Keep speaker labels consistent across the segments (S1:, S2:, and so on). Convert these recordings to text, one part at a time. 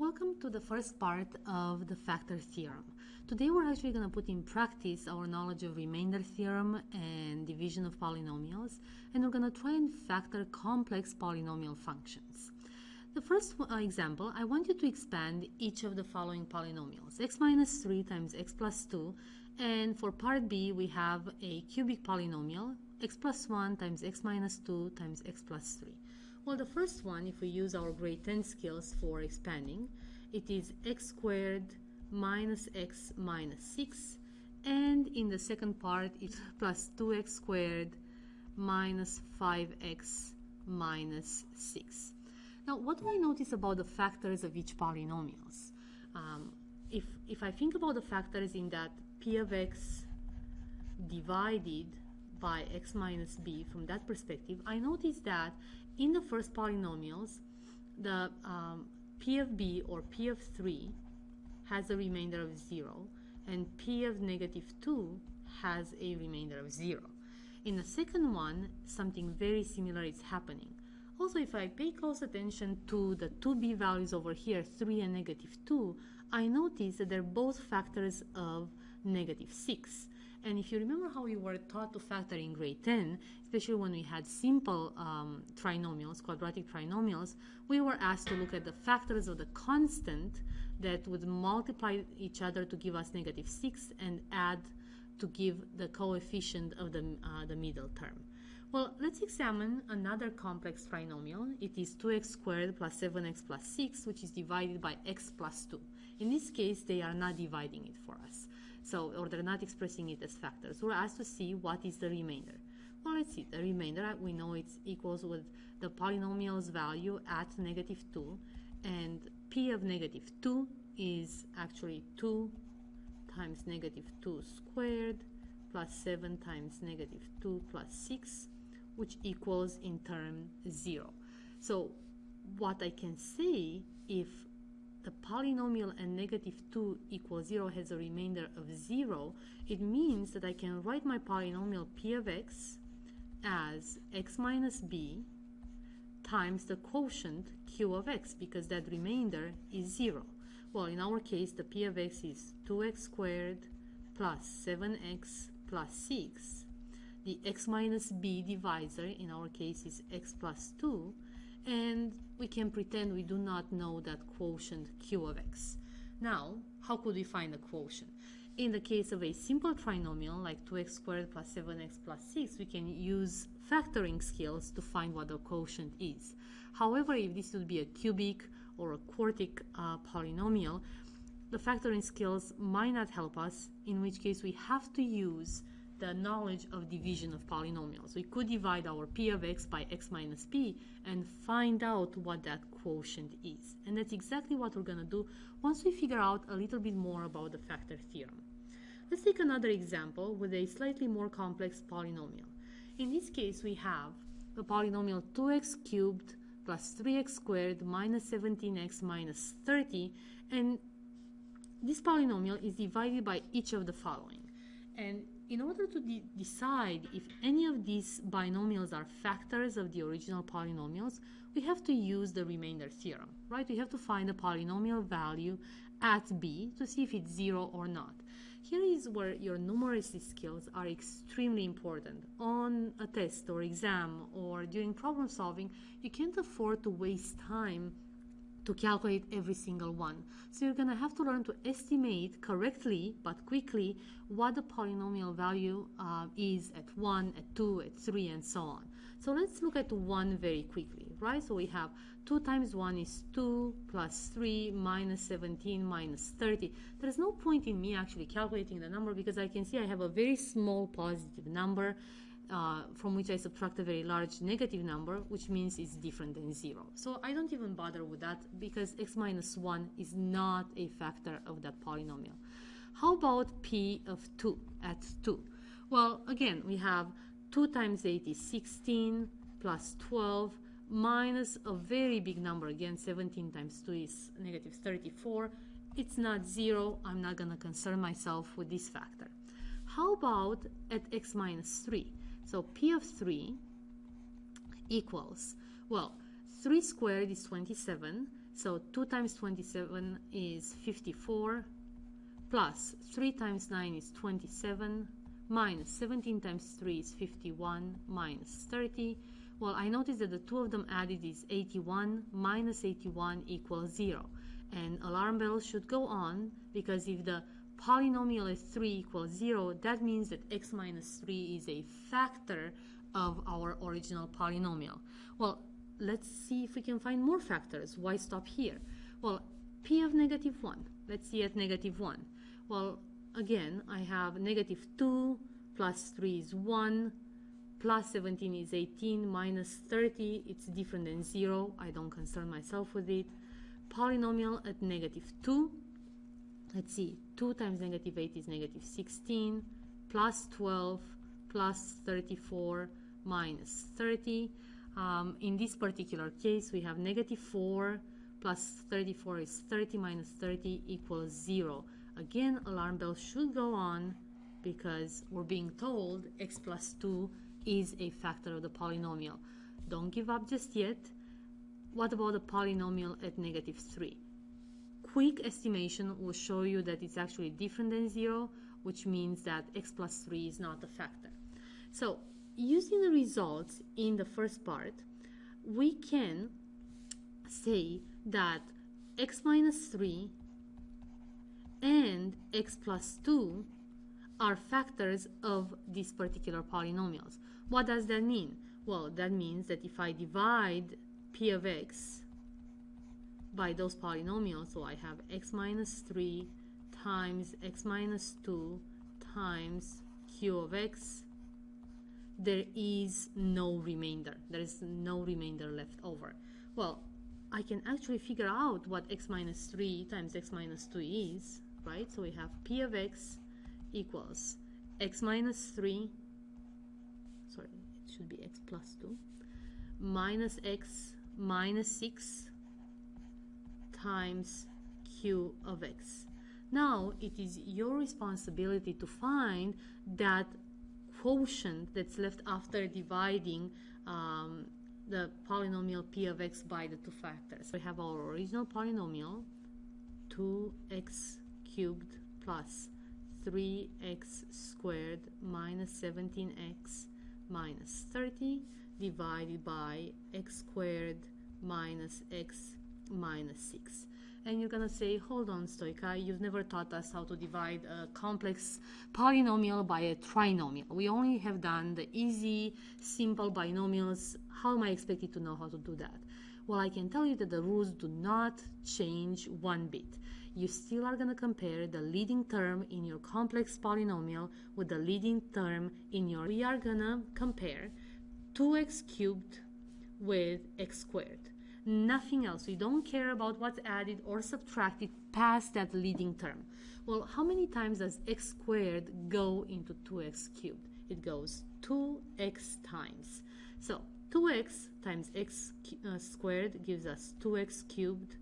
S1: welcome to the first part of the factor theorem. Today we're actually going to put in practice our knowledge of remainder theorem and division of polynomials, and we're going to try and factor complex polynomial functions. The first example, I want you to expand each of the following polynomials: x minus 3 times x plus 2, and for part B we have a cubic polynomial, x plus 1 times x minus 2 times x plus 3. Well, the first one, if we use our grade 10 skills for expanding, it is x squared minus x minus 6, and in the second part it's plus 2x squared minus 5x minus 6. Now, what do I notice about the factors of each polynomials? If I think about the factors in that p of x divided by x minus b, from that perspective, I notice that in the first polynomials, the p of b, or p of 3, has a remainder of 0, and p of negative 2 has a remainder of 0. In the second one, something very similar is happening. Also, if I pay close attention to the two b values over here, 3 and negative 2, I notice that they're both factors of negative 6. And if you remember how we were taught to factor in grade 10, especially when we had simple trinomials, quadratic trinomials, we were asked to look at the factors of the constant that would multiply each other to give us negative 6 and add to give the coefficient of the middle term. Well, let's examine another complex trinomial. It is 2x squared plus 7x plus 6, which is divided by x plus 2. In this case, they are not dividing it for us. Or they're not expressing it as factors. We're asked to see what is the remainder. Well, let's see. The remainder, we know it's equals with the polynomial's value at negative 2, and p of negative 2 is actually 2 times negative 2 squared plus 7 times negative 2 plus 6, which equals in term 0. So what I can say, if the polynomial and negative 2 equals 0 has a remainder of 0, it means that I can write my polynomial p of x as x minus b times the quotient q of x, because that remainder is 0. Well, in our case, the p of x is 2x squared plus 7x plus 6. The x minus b divisor in our case is x plus 2, and we can pretend we do not know that quotient q of x. Now, how could we find the quotient? In the case of a simple trinomial like 2x squared plus 7x plus 6, we can use factoring skills to find what the quotient is. However, if this would be a cubic or a quartic polynomial, the factoring skills might not help us, in which case we have to use the knowledge of division of polynomials. We could divide our p of x by x minus p and find out what that quotient is. And that's exactly what we're going to do once we figure out a little bit more about the factor theorem. Let's take another example with a slightly more complex polynomial. In this case, we have the polynomial 2x cubed plus 3x squared minus 17x minus 30, and this polynomial is divided by each of the following. And in order to decide if any of these binomials are factors of the original polynomials, we have to use the remainder theorem, right? We have to find the polynomial value at b to see if it's 0 or not. Here is where your numeracy skills are extremely important. On a test or exam or during problem solving, you can't afford to waste time to calculate every single one. So you're going to have to learn to estimate correctly but quickly what the polynomial value is at 1, at 2, at 3, and so on. So let's look at 1 very quickly, right? So we have 2 times 1 is 2 plus 3 minus 17 minus 30. There's no point in me actually calculating the number because I can see I have a very small positive number from which I subtract a very large negative number, which means it's different than 0. So I don't even bother with that because x minus 1 is not a factor of that polynomial. How about p of 2 at 2? Well, again, we have 2 times 8 is 16 plus 12 minus a very big number. Again, 17 times 2 is negative 34. It's not 0. I'm not going to concern myself with this factor. How about at x minus 3? So p of 3 equals, well, 3 squared is 27, so 2 times 27 is 54, plus 3 times 9 is 27, minus 17 times 3 is 51, minus 30. Well, I noticed that the two of them added is 81, minus 81 equals 0. And alarm bells should go on, because if the polynomial is 3 equals 0, that means that x minus 3 is a factor of our original polynomial. Well, let's see if we can find more factors. Why stop here? Well, p of negative 1. Let's see at negative 1. Well, again, I have negative 2 plus 3 is 1, plus 17 is 18, minus 30, it's different than 0. I don't concern myself with it. Polynomial at negative 2. Let's see, 2 times negative 8 is negative 16, plus 12, plus 34, minus 30. In this particular case, we have negative 4 plus 34 is 30 minus 30 equals 0. Again, alarm bell should go on, because we're being told x plus 2 is a factor of the polynomial. Don't give up just yet. What about the polynomial at negative 3? Quick estimation will show you that it's actually different than 0, which means that x plus 3 is not a factor. So, using the results in the first part, we can say that x minus 3 and x plus 2 are factors of these particular polynomials. What does that mean? Well, that means that if I divide p of x by those polynomials, so I have x minus 3 times x minus 2 times q of x, there is no remainder. There is no remainder left over. Well, I can actually figure out what x minus 3 times x minus 2 is, right? So we have p of x equals x minus 3, sorry, it should be x plus 2, minus x minus 6 times q of x. Now it is your responsibility to find that quotient that's left after dividing the polynomial p of x by the two factors. We have our original polynomial, 2x cubed plus 3x squared minus 17x minus 30 divided by x squared minus x minus 6. And you're gonna say, hold on, Stoika, you've never taught us how to divide a complex polynomial by a trinomial. We only have done the easy, simple binomials. How am I expected to know how to do that? Well, I can tell you that the rules do not change one bit. You still are gonna compare the leading term in your complex polynomial with the leading term in your... We are gonna compare 2x cubed with x squared. Nothing else. We don't care about what's added or subtracted past that leading term. Well, how many times does x squared go into 2x cubed? It goes 2x times. So 2x times x squared gives us 2x cubed.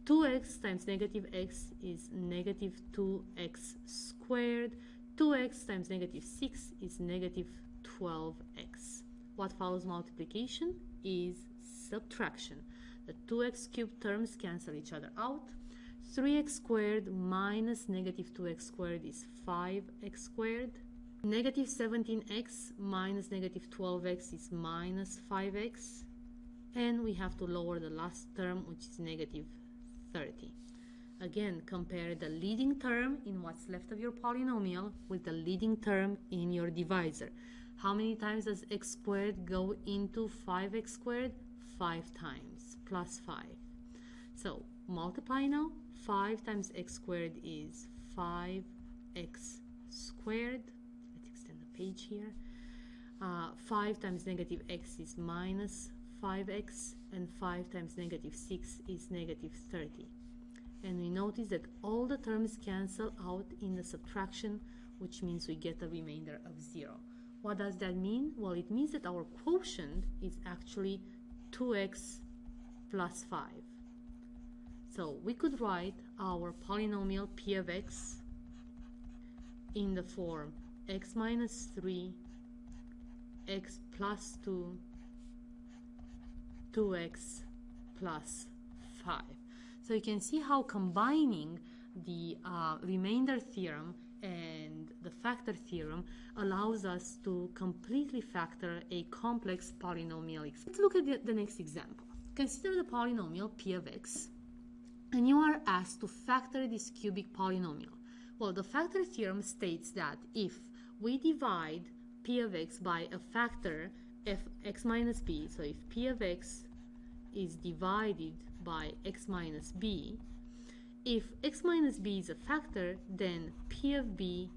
S1: 2x times negative x is negative 2x squared. 2x times negative 6 is negative 12x. What follows multiplication is subtraction. The 2x cubed terms cancel each other out. 3x squared minus negative 2x squared is 5x squared. Negative 17x minus negative 12x is minus 5x. And we have to lower the last term, which is negative 30. Again, compare the leading term in what's left of your polynomial with the leading term in your divisor. How many times does x squared go into 5x squared? 5 times, plus 5. So, multiply now. 5 times x squared is 5x squared. Let's extend the page here. 5 times negative x is minus 5x, and 5 times negative 6 is negative 30. And we notice that all the terms cancel out in the subtraction, which means we get a remainder of 0. What does that mean? Well, it means that our quotient is actually 2x plus 5. So we could write our polynomial p of x in the form x minus 3, x plus 2, 2x plus 5. So you can see how combining the remainder theorem and the factor theorem allows us to completely factor a complex polynomial. Let's look at the next example. Consider the polynomial p of x, and you are asked to factor this cubic polynomial. Well, the factor theorem states that if we divide p of x by a factor f x minus b, so if p of x is divided by x minus b, if x minus b is a factor, then p of b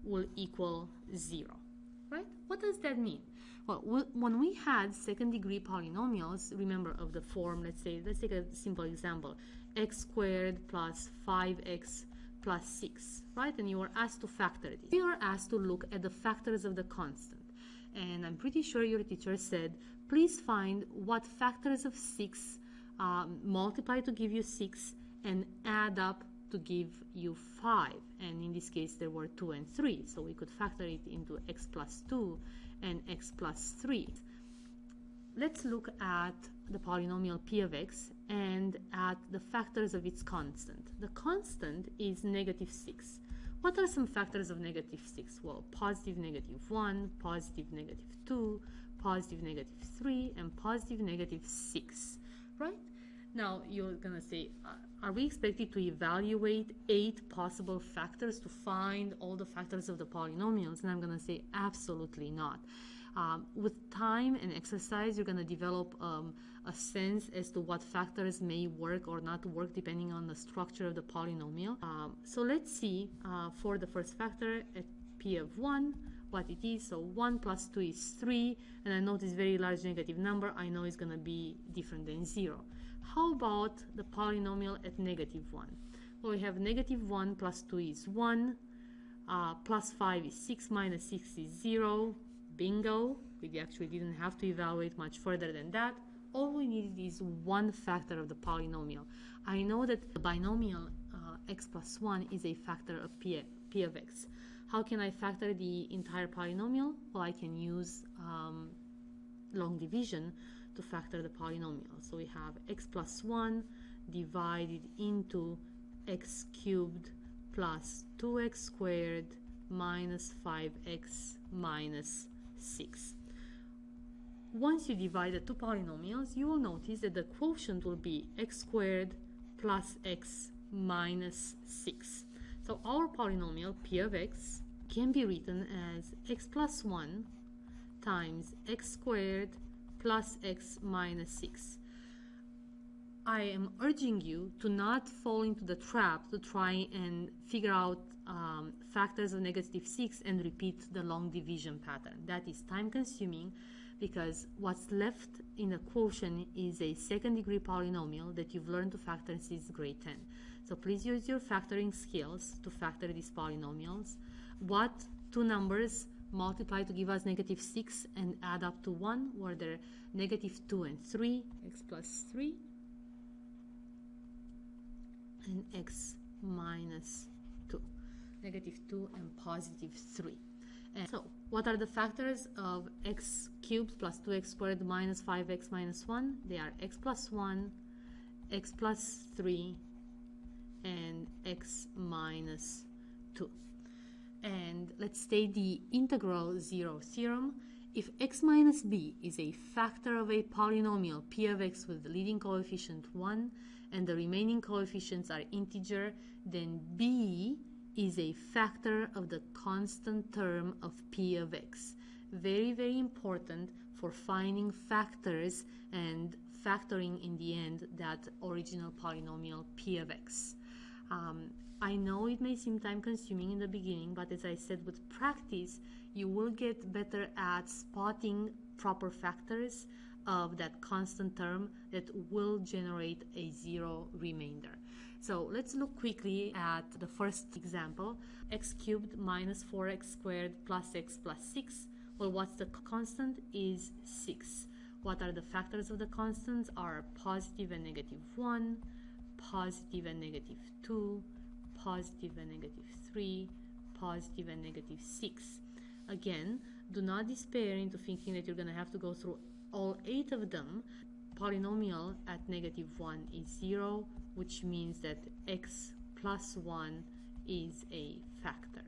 S1: will equal 0, right? What does that mean? Well, when we had second degree polynomials, remember of the form, let's take a simple example, x squared plus 5x plus 6, right? And you are asked to factor this. We are asked to look at the factors of the constant. And I'm pretty sure your teacher said, please find what factors of 6 multiply to give you 6 and add up to give you 5. And in this case, there were 2 and 3. So we could factor it into x plus 2 and x plus 3. Let's look at the polynomial p of x and at the factors of its constant. The constant is negative 6. What are some factors of negative 6? Well, positive negative 1, positive negative 2, positive negative 3, and positive negative 6, right? Now, you're going to say, are we expected to evaluate 8 possible factors to find all the factors of the polynomials? And I'm going to say, absolutely not. With time and exercise, you're going to develop a sense as to what factors may work or not work depending on the structure of the polynomial. So let's see for the first factor at p of 1 what it is. So 1 plus 2 is 3, and I notice very large negative number. I know it's going to be different than 0. How about the polynomial at negative 1? Well, we have negative 1 plus 2 is 1, plus 5 is 6, minus 6 is 0. Bingo. We actually didn't have to evaluate much further than that. All we needed is one factor of the polynomial. I know that the binomial x plus 1 is a factor of p of x. How can I factor the entire polynomial? Well, I can use long division to factor the polynomial. So we have x plus 1 divided into x cubed plus 2x squared minus 5x minus 6. Once you divide the two polynomials, you will notice that the quotient will be x squared plus x minus 6. So our polynomial p of x can be written as x plus 1 times x squared plus x minus 6. I am urging you to not fall into the trap to try and figure out factors of negative 6 and repeat the long division pattern. That is time consuming because what's left in the quotient is a second degree polynomial that you've learned to factor since grade 10. So please use your factoring skills to factor these polynomials. What two numbers multiply to give us negative 6 and add up to 1 were there negative 2 and 3, x plus 3, and x minus 2, negative 2 and positive 3. And so what are the factors of x cubed plus 2x squared minus 5x minus 1? They are x plus 1, x plus 3, and x minus 2. And let's state the integral zero theorem. If x minus b is a factor of a polynomial p of x with the leading coefficient 1 and the remaining coefficients are integer, then b is a factor of the constant term of p of x. Very, very important for finding factors and factoring in the end that original polynomial p of x. I know it may seem time consuming in the beginning, but as I said, with practice, you will get better at spotting proper factors of that constant term that will generate a zero remainder. So let's look quickly at the first example, x cubed minus 4x squared plus x plus 6. Well, what's the constant is 6. What are the factors of the constants are positive and negative 1, positive and negative 2, positive and negative 3, positive and negative 6. Again, do not despair into thinking that you're going to have to go through all 8 of them. polynomial at -1 is 0, which means that x plus 1 is a factor.